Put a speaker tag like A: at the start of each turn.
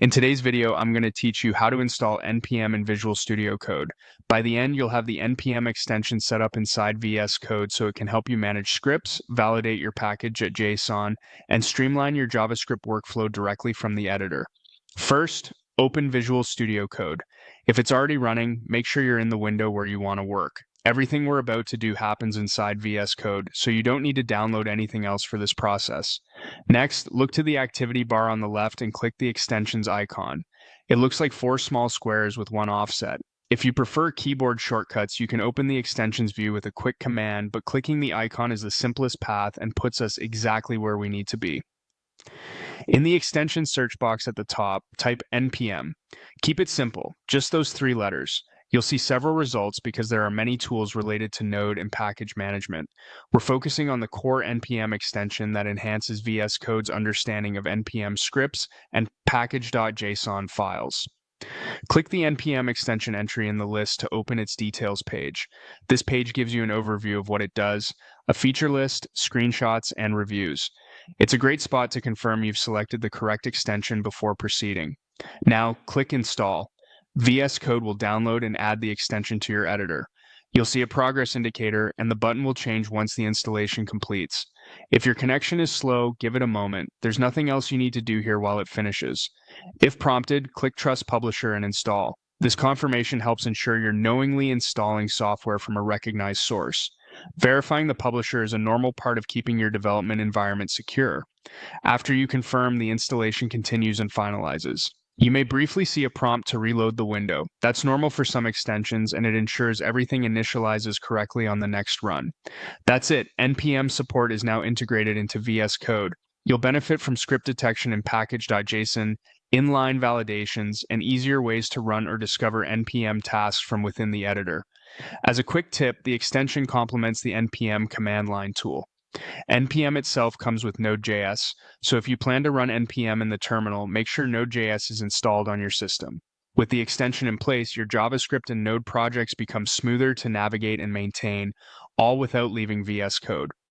A: In today's video, I'm going to teach you how to install NPM in Visual Studio Code. By the end, you'll have the NPM extension set up inside VS Code so it can help you manage scripts, validate your package at JSON, and streamline your JavaScript workflow directly from the editor. First, open Visual Studio Code. If it's already running, make sure you're in the window where you want to work. Everything we're about to do happens inside VS Code, so you don't need to download anything else for this process. Next, look to the activity bar on the left and click the extensions icon. It looks like 4 small squares with one offset. If you prefer keyboard shortcuts, you can open the extensions view with a quick command, but clicking the icon is the simplest path and puts us exactly where we need to be. In the extension search box at the top, type NPM. Keep it simple, just those 3 letters. You'll see several results because there are many tools related to node and package management. We're focusing on the core NPM extension that enhances VS Code's understanding of NPM scripts and package.json files. Click the NPM extension entry in the list to open its details page. This page gives you an overview of what it does, a feature list, screenshots, and reviews. It's a great spot to confirm you've selected the correct extension before proceeding. Now, click Install. VS Code will download and add the extension to your editor. You'll see a progress indicator, and the button will change once the installation completes. If your connection is slow, give it a moment. There's nothing else you need to do here while it finishes. If prompted, click Trust Publisher and install. This confirmation helps ensure you're knowingly installing software from a recognized source. Verifying the publisher is a normal part of keeping your development environment secure. After you confirm, the installation continues and finalizes. You may briefly see a prompt to reload the window. That's normal for some extensions, and it ensures everything initializes correctly on the next run. That's it. NPM support is now integrated into VS Code. You'll benefit from script detection in package.json, inline validations, and easier ways to run or discover NPM tasks from within the editor. As a quick tip, the extension complements the NPM command line tool. NPM itself comes with Node.js, so if you plan to run NPM in the terminal, make sure Node.js is installed on your system. With the extension in place, your JavaScript and Node projects become smoother to navigate and maintain, all without leaving VS Code.